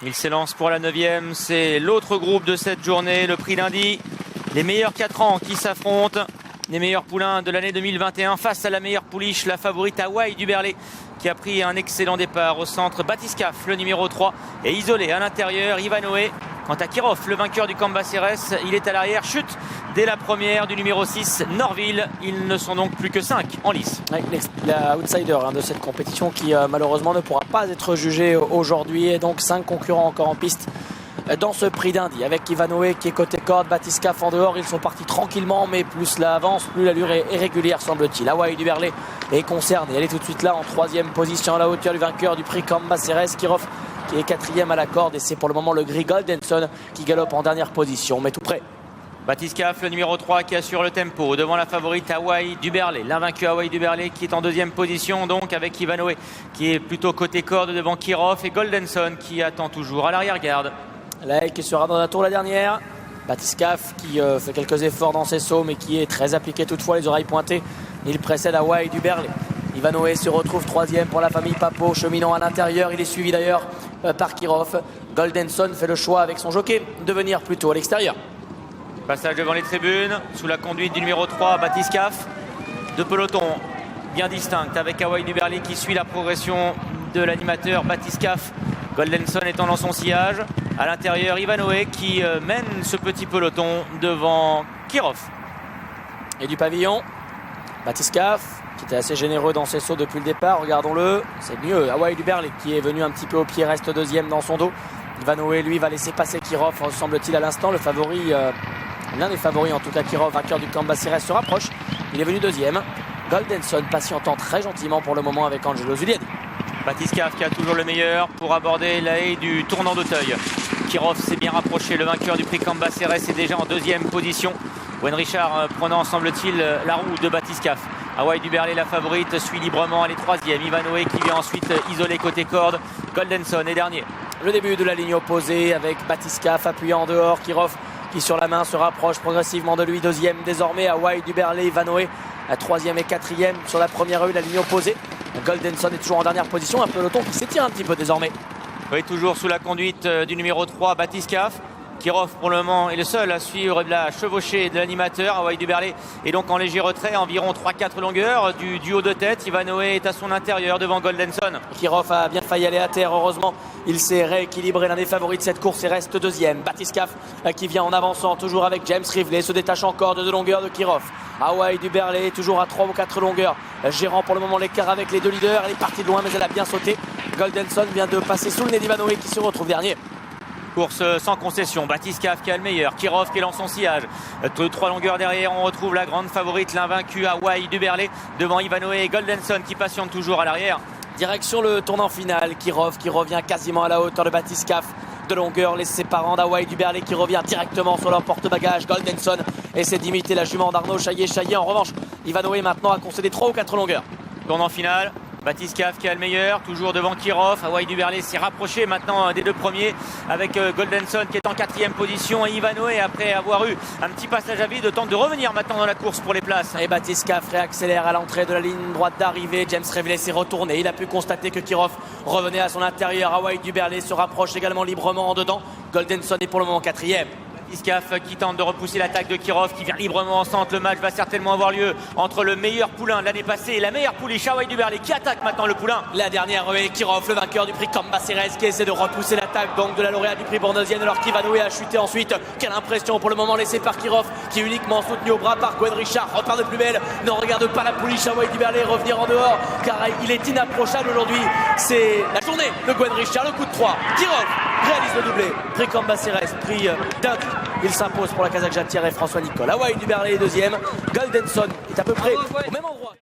Il s'élance pour la 9e, c'est l'autre groupe de cette journée, le prix d'Indy. Les meilleurs 4 ans qui s'affrontent, les meilleurs poulains de l'année 2021 face à la meilleure pouliche, la favorite Hawaii du Berlay, qui a pris un excellent départ au centre. Batiscaf, le numéro 3, est isolé à l'intérieur. Ivanoé. Quant à Kirov, le vainqueur du Cambacérès, il est à l'arrière, chute dès la première du numéro 6, Norville. Ils ne sont donc plus que 5 en lice. L'outsider de cette compétition qui malheureusement ne pourra pas être jugé aujourd'hui. Et donc 5 concurrents encore en piste dans ce prix d'Indy. Avec Ivanoé qui est côté corde, Batiscaf en dehors. Ils sont partis tranquillement, mais plus là avance, plus l'allure est régulière semble-t-il. Hawaii du Berlay est concerné. Elle est tout de suite là en 3e position à la hauteur du vainqueur du prix Cambacérès. Kirov qui est 4e à la corde, et c'est pour le moment le gris Goldenson qui galope en dernière position, mais tout près. Batiscaf, le numéro 3 qui assure le tempo devant la favorite Hawaii du Berlay. L'invaincu Hawaii du Berlay qui est en 2e position, donc avec Ivanoé qui est plutôt côté corde devant Kirov, et Goldenson qui attend toujours à l'arrière-garde. Là, qui sera dans la tour la dernière. Batiscaf qui fait quelques efforts dans ses sauts, mais qui est très appliqué toutefois, les oreilles pointées. Il précède Hawaii du Berlay. Ivanoé se retrouve 3e pour la famille Papo, cheminant à l'intérieur. Il est suivi d'ailleurs par Kirov. Goldenson fait le choix avec son jockey de venir plutôt à l'extérieur. Passage devant les tribunes, sous la conduite du numéro 3, Batiscaf. Deux pelotons bien distincts avec Hawaii du Berlay qui suit la progression de l'animateur Batiscaf. Goldenson étant dans son sillage. À l'intérieur, Ivanoé qui mène ce petit peloton devant Kirov. Et du pavillon, Batiscaf qui était assez généreux dans ses sauts depuis le départ, regardons-le, c'est mieux. Hawaii du Berlay qui est venu un petit peu au pied, reste 2e dans son dos. Ivanoé, lui, va laisser passer Kirov, semble-t-il à l'instant. Le favori, l'un des favoris en tout cas, Kirov, vainqueur du Cambacérès, se rapproche. Il est venu 2e. Goldenson patientant très gentiment pour le moment avec Angelo Zuliani. Batiscaf qui a toujours le meilleur pour aborder la haie du tournant d'Auteuil. Kirov s'est bien rapproché, le vainqueur du prix Cambacérès est déjà en 2e position. Gwen Richard prenant, semble-t-il, la roue de Batiscaf. Hawaii du Berlay, la favorite, suit librement, elle est 3e. Ivanoé qui vient ensuite isolé côté corde. Goldenson est dernier. Le début de la ligne opposée avec Batiscaf appuyant en dehors. Kirov qui sur la main se rapproche progressivement de lui. 2e désormais. Hawaii du Berlay, Ivanoé à 3e et 4e sur la première rue, la ligne opposée. Goldenson est toujours en dernière position. Un peloton qui s'étire un petit peu désormais. Oui, toujours sous la conduite du numéro 3, Batiscaf. Kirov pour le moment est le seul à suivre de la chevauchée de l'animateur. Hawaii du Berlay est donc en léger retrait, environ 3-4 longueurs du duo de tête. Ivanoé est à son intérieur devant Goldenson. Kirov a bien failli aller à terre, heureusement il s'est rééquilibré, l'un des favoris de cette course et reste 2e. Batiscaf qui vient en avançant toujours avec James Rivley, se détache encore de 2 longueurs de Kirov. Hawaii du Berlay toujours à 3 ou 4 longueurs, gérant pour le moment l'écart avec les 2 leaders. Elle est partie de loin mais elle a bien sauté. Goldenson vient de passer sous le nez d'Ivanoé qui se retrouve dernier. Course sans concession, Batiscaf qui a le meilleur, Kirov qui est dans son sillage. 3 longueurs derrière, on retrouve la grande favorite, l'invaincu Hawaii du Berlay devant Ivanoé et Goldenson qui patiente toujours à l'arrière. Direction le tournant final, Kirov qui revient quasiment à la hauteur de Batiscaf. 2 longueurs les séparant d'Hawaii du Berlay qui revient directement sur leur porte-bagages. Goldenson essaie d'imiter la jument d'Arnaud Chaillet. En revanche, Ivanoé maintenant a concédé 3 ou 4 longueurs. Tournant final. Batiscaf qui a le meilleur, toujours devant Kirov. Hawaii du Berlay s'est rapproché maintenant des 2 premiers avec Goldenson qui est en 4e position. Et Ivanoé, après avoir eu un petit passage à vide, tente de revenir maintenant dans la course pour les places. Et Batiscaf réaccélère à l'entrée de la ligne droite d'arrivée. James Rivley s'est retourné. Il a pu constater que Kirov revenait à son intérieur. Hawaii du Berlay se rapproche également librement en dedans. Goldenson est pour le moment 4e. Batiscaf qui tente de repousser l'attaque de Kirov qui vient librement en centre. Le match va certainement avoir lieu entre le meilleur poulain de l'année passée et la meilleure pouliche Hawaii du Berlay qui attaque maintenant le poulain. La dernière est Kirov, le vainqueur du prix Cambacérès, qui essaie de repousser l'attaque donc de la lauréate du prix Bournazienne, alors qu'Ivanoé a chuté ensuite. Quelle impression pour le moment laissée par Kirov qui est uniquement soutenu au bras par Gwen Richard. Repart de plus belle, ne regarde pas la pouliche Hawaii du Berlay revenir en dehors car il est inapprochable aujourd'hui. C'est la journée de Gwen Richard, le coup de 3. Kirov réalise le doublé. Prix Cambacérès, prix d'Indy. Il s'impose pour la Kazakh Jatière et François Nicole. Hawaii du Berlay est 2e. Goldenson est à peu près au même endroit.